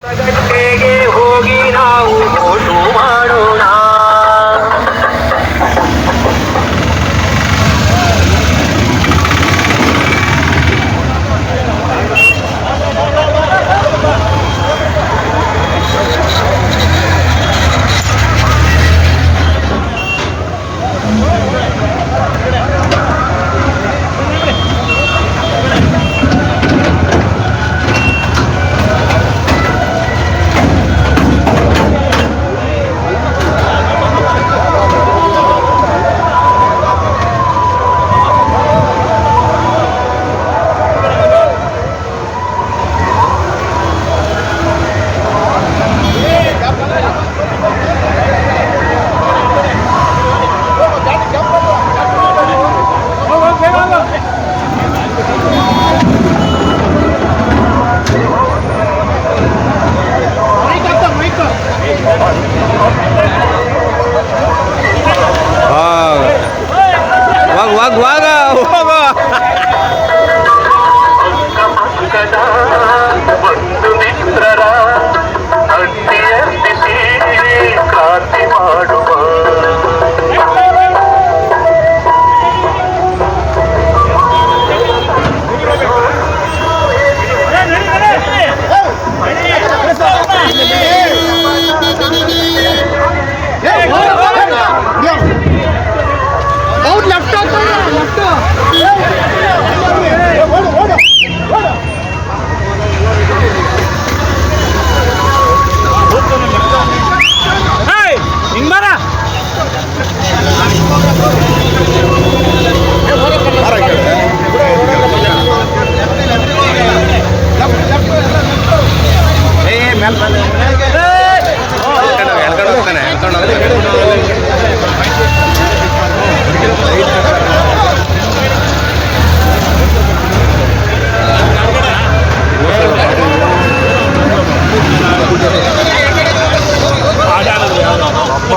ಗಂಟೆಗೆ ಹೋಗಿ ನಾವು ಓಟು ಮಾಡೋಣ. ಒಂದು ಮಿತ್ರರ ಅಡ್ಡಿಯರ್ಪಿಸಿ ಕ್ರಾಂತಿ ಮಾಡುವ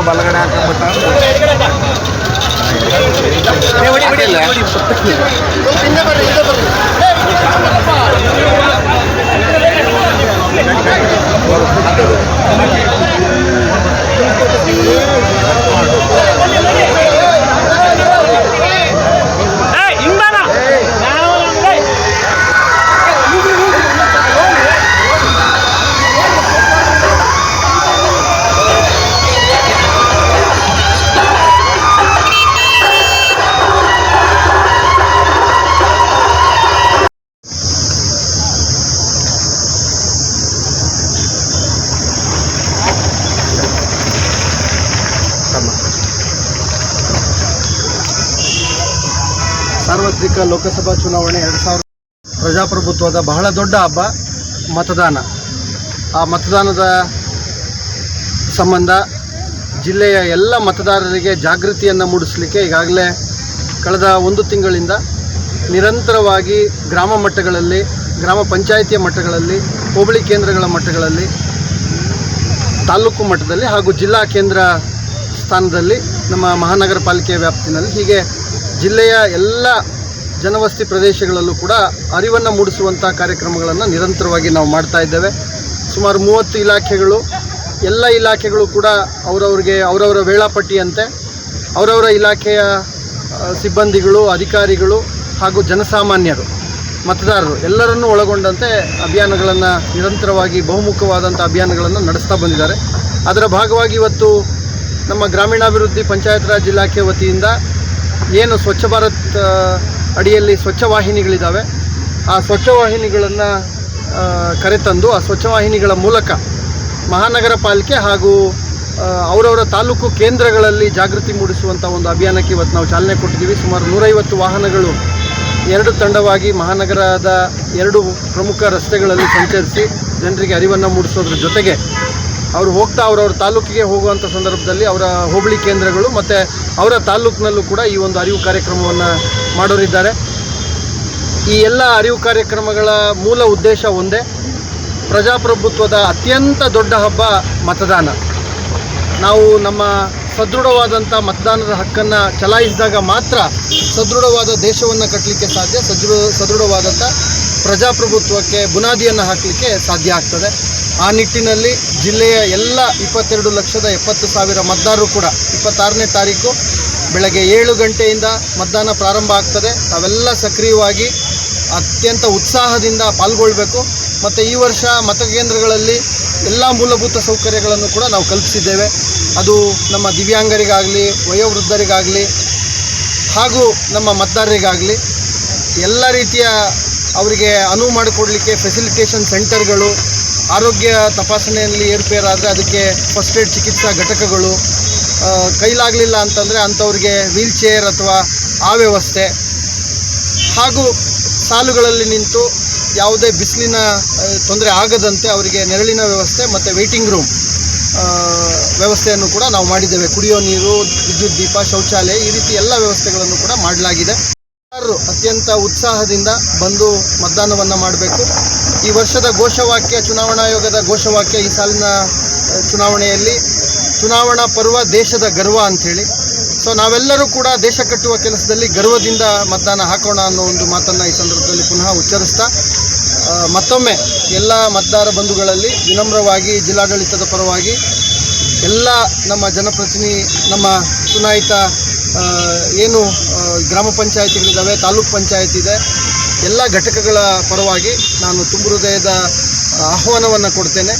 ಬಲಗಡೆ ಸಾರ್ವತ್ರಿಕ ಲೋಕಸಭಾ ಚುನಾವಣೆ 2000 ಪ್ರಜಾಪ್ರಭುತ್ವದ ಬಹಳ ದೊಡ್ಡ ಹಬ್ಬ ಮತದಾನ. ಆ ಮತದಾನದ ಸಂಬಂಧ ಜಿಲ್ಲೆಯ ಎಲ್ಲ ಮತದಾರರಿಗೆ ಜಾಗೃತಿಯನ್ನು ಮೂಡಿಸಲಿಕ್ಕೆ ಈಗಾಗಲೇ ಕಳೆದ 1 ತಿಂಗಳಿಂದ ನಿರಂತರವಾಗಿ ಗ್ರಾಮ ಮಟ್ಟಗಳಲ್ಲಿ, ಗ್ರಾಮ ಪಂಚಾಯಿತಿಯ ಮಟ್ಟಗಳಲ್ಲಿ, ಹೋಬಳಿ ಕೇಂದ್ರಗಳ ಮಟ್ಟಗಳಲ್ಲಿ, ತಾಲೂಕು ಮಟ್ಟದಲ್ಲಿ ಹಾಗೂ ಜಿಲ್ಲಾ ಕೇಂದ್ರ ಸ್ಥಾನದಲ್ಲಿ ನಮ್ಮ ಮಹಾನಗರ ಪಾಲಿಕೆಯ ವ್ಯಾಪ್ತಿನಲ್ಲಿ ಹೀಗೆ ಜಿಲ್ಲೆಯ ಎಲ್ಲ ಜನವಸತಿ ಪ್ರದೇಶಗಳಲ್ಲೂ ಕೂಡ ಅರಿವನ್ನು ಮೂಡಿಸುವಂಥ ಕಾರ್ಯಕ್ರಮಗಳನ್ನು ನಿರಂತರವಾಗಿ ನಾವು ಮಾಡ್ತಾ ಇದ್ದೇವೆ. ಸುಮಾರು 30 ಇಲಾಖೆಗಳು, ಎಲ್ಲ ಇಲಾಖೆಗಳು ಕೂಡ ಅವರವರ ವೇಳಾಪಟ್ಟಿಯಂತೆ ಅವರವರ ಇಲಾಖೆಯ ಸಿಬ್ಬಂದಿಗಳು, ಅಧಿಕಾರಿಗಳು ಹಾಗೂ ಜನಸಾಮಾನ್ಯರು, ಮತದಾರರು ಎಲ್ಲರನ್ನೂ ಒಳಗೊಂಡಂತೆ ಅಭಿಯಾನಗಳನ್ನು ನಿರಂತರವಾಗಿ ಬಹುಮುಖವಾದಂಥ ಅಭಿಯಾನಗಳನ್ನು ನಡೆಸ್ತಾ ಬಂದಿದ್ದಾರೆ. ಅದರ ಭಾಗವಾಗಿ ಇವತ್ತು ನಮ್ಮ ಗ್ರಾಮೀಣಾಭಿವೃದ್ಧಿ ಪಂಚಾಯತ್ ರಾಜ್ ಇಲಾಖೆ ವತಿಯಿಂದ ಏನು ಸ್ವಚ್ಛ ಭಾರತ್ ಅಡಿಯಲ್ಲಿ ಸ್ವಚ್ಛ ವಾಹಿನಿಗಳಿದ್ದಾವೆ, ಆ ಸ್ವಚ್ಛ ವಾಹಿನಿಗಳನ್ನು ಕರೆತಂದು ಆ ಸ್ವಚ್ಛ ವಾಹಿನಿಗಳ ಮೂಲಕ ಮಹಾನಗರ ಪಾಲಿಕೆ ಹಾಗೂ ಅವರವರ ತಾಲೂಕು ಕೇಂದ್ರಗಳಲ್ಲಿ ಜಾಗೃತಿ ಮೂಡಿಸುವಂಥ ಒಂದು ಅಭಿಯಾನಕ್ಕೆ ಇವತ್ತು ನಾವು ಚಾಲನೆ ಕೊಟ್ಟಿದ್ದೀವಿ. ಸುಮಾರು 150 ವಾಹನಗಳು 2 ತಂಡವಾಗಿ ಮಹಾನಗರದ 2 ಪ್ರಮುಖ ರಸ್ತೆಗಳಲ್ಲಿ ಸಂಚರಿಸಿ ಜನರಿಗೆ ಅರಿವನ್ನು ಮೂಡಿಸೋದ್ರ ಜೊತೆಗೆ ಅವರು ಹೋಗ್ತಾ ಅವರವ್ರ ತಾಲೂಕಿಗೆ ಹೋಗುವಂಥ ಸಂದರ್ಭದಲ್ಲಿ ಅವರ ಹೋಬಳಿ ಕೇಂದ್ರಗಳು ಮತ್ತು ಅವರ ತಾಲೂಕಿನಲ್ಲೂ ಕೂಡ ಈ ಒಂದು ಅರಿವು ಕಾರ್ಯಕ್ರಮವನ್ನು ಮಾಡೋರಿದ್ದಾರೆ. ಈ ಎಲ್ಲ ಅರಿವು ಕಾರ್ಯಕ್ರಮಗಳ ಮೂಲ ಉದ್ದೇಶ ಒಂದೇ, ಪ್ರಜಾಪ್ರಭುತ್ವದ ಅತ್ಯಂತ ದೊಡ್ಡ ಹಬ್ಬ ಮತದಾನ. ನಾವು ನಮ್ಮ ಸದೃಢವಾದಂಥ ಮತದಾನದ ಹಕ್ಕನ್ನು ಚಲಾಯಿಸಿದಾಗ ಮಾತ್ರ ಸದೃಢವಾದ ದೇಶವನ್ನು ಕಟ್ಟಲಿಕ್ಕೆ ಸಾಧ್ಯ, ಸದೃಢವಾದಂಥ ಪ್ರಜಾಪ್ರಭುತ್ವಕ್ಕೆ ಬುನಾದಿಯನ್ನು ಹಾಕಲಿಕ್ಕೆ ಸಾಧ್ಯ ಆಗ್ತದೆ. ಆ ನಿಟ್ಟಿನಲ್ಲಿ ಜಿಲ್ಲೆಯ ಎಲ್ಲ 22,70,000 ಮತದಾರರು ಕೂಡ 26ನೇ ತಾರೀಕು ಬೆಳಗ್ಗೆ 7 ಗಂಟೆಯಿಂದ ಮತದಾನ ಪ್ರಾರಂಭ ಆಗ್ತದೆ. ತಾವೆಲ್ಲ ಸಕ್ರಿಯವಾಗಿ ಅತ್ಯಂತ ಉತ್ಸಾಹದಿಂದ ಪಾಲ್ಗೊಳ್ಳಬೇಕು. ಮತ್ತು ಈ ವರ್ಷ ಮತಕೇಂದ್ರಗಳಲ್ಲಿ ಎಲ್ಲ ಮೂಲಭೂತ ಸೌಕರ್ಯಗಳನ್ನು ಕೂಡ ನಾವು ಕಲ್ಪಿಸಿದ್ದೇವೆ. ಅದು ನಮ್ಮ ದಿವ್ಯಾಂಗರಿಗಾಗಲಿ, ವಯೋವೃದ್ಧರಿಗಾಗಲಿ ಹಾಗೂ ನಮ್ಮ ಮತದಾರರಿಗಾಗಲಿ ಎಲ್ಲ ರೀತಿಯ ಅವರಿಗೆ ಅನುವು ಮಾಡಿಕೊಡಲಿಕ್ಕೆ ಫೆಸಿಲಿಟೇಷನ್ ಸೆಂಟರ್ಗಳು, ಆರೋಗ್ಯ ತಪಾಸಣೆಯಲ್ಲಿ ಏರ್ಪೇರಾದರೆ ಅದಕ್ಕೆ ಫಸ್ಟ್ ಏಡ್ ಚಿಕಿತ್ಸಾ ಘಟಕಗಳು, ಕೈಲಾಗಲಿಲ್ಲ ಅಂತಂದರೆ ಅಂಥವ್ರಿಗೆ ವೀಲ್ ಚೇರ್ ಅಥವಾ ಆ ವ್ಯವಸ್ಥೆ, ಹಾಗೂ ಸಾಲುಗಳಲ್ಲಿ ನಿಂತು ಯಾವುದೇ ಬಿಸಿಲಿನ ತೊಂದರೆ ಆಗದಂತೆ ಅವರಿಗೆ ನೆರಳಿನ ವ್ಯವಸ್ಥೆ ಮತ್ತು ವೇಟಿಂಗ್ ರೂಮ್ ವ್ಯವಸ್ಥೆಯನ್ನು ಕೂಡ ನಾವು ಮಾಡಿದ್ದೇವೆ. ಕುಡಿಯೋ ನೀರು, ವಿದ್ಯುತ್ ದೀಪ, ಶೌಚಾಲಯ ಈ ರೀತಿ ಎಲ್ಲ ವ್ಯವಸ್ಥೆಗಳನ್ನು ಕೂಡ ಮಾಡಲಾಗಿದೆ. ಎಲ್ಲರೂ ಅತ್ಯಂತ ಉತ್ಸಾಹದಿಂದ ಬಂದು ಮತದಾನವನ್ನು ಮಾಡಬೇಕು. ಈ ವರ್ಷದ ಘೋಷವಾಕ್ಯ, ಚುನಾವಣಾ ಆಯೋಗದ ಘೋಷವಾಕ್ಯ ಈ ಸಾಲಿನ ಚುನಾವಣೆಯಲ್ಲಿ ಚುನಾವಣಾ ಪರ್ವ ದೇಶದ ಗರ್ವ ಅಂಥೇಳಿ. ಸೊ ನಾವೆಲ್ಲರೂ ಕೂಡ ದೇಶ ಕಟ್ಟುವ ಕೆಲಸದಲ್ಲಿ ಗರ್ವದಿಂದ ಮತದಾನ ಹಾಕೋಣ ಅನ್ನೋ ಒಂದು ಮಾತನ್ನು ಈ ಸಂದರ್ಭದಲ್ಲಿ ಪುನಃ ಉಚ್ಚರಿಸ್ತಾ ಮತ್ತೊಮ್ಮೆ ಎಲ್ಲ ಮತದಾರ ಬಂಧುಗಳಲ್ಲಿ ವಿನಮ್ರವಾಗಿ ಜಿಲ್ಲಾಡಳಿತದ ಪರವಾಗಿ ಎಲ್ಲ ನಮ್ಮ ನಮ್ಮ ಚುನಾಯಿತ ಏನು ಗ್ರಾಮ ಪಂಚಾಯತಿಗಳಿದ್ದಾವೆ, ತಾಲೂಕು ಪಂಚಾಯತ್ ಇದೆ, ಎಲ್ಲ ಘಟಕಗಳ ಪರವಾಗಿ ನಾನು ತುಂಬು ಹೃದಯದ ಆಹ್ವಾನವನ್ನು ಕೊಡ್ತೇನೆ.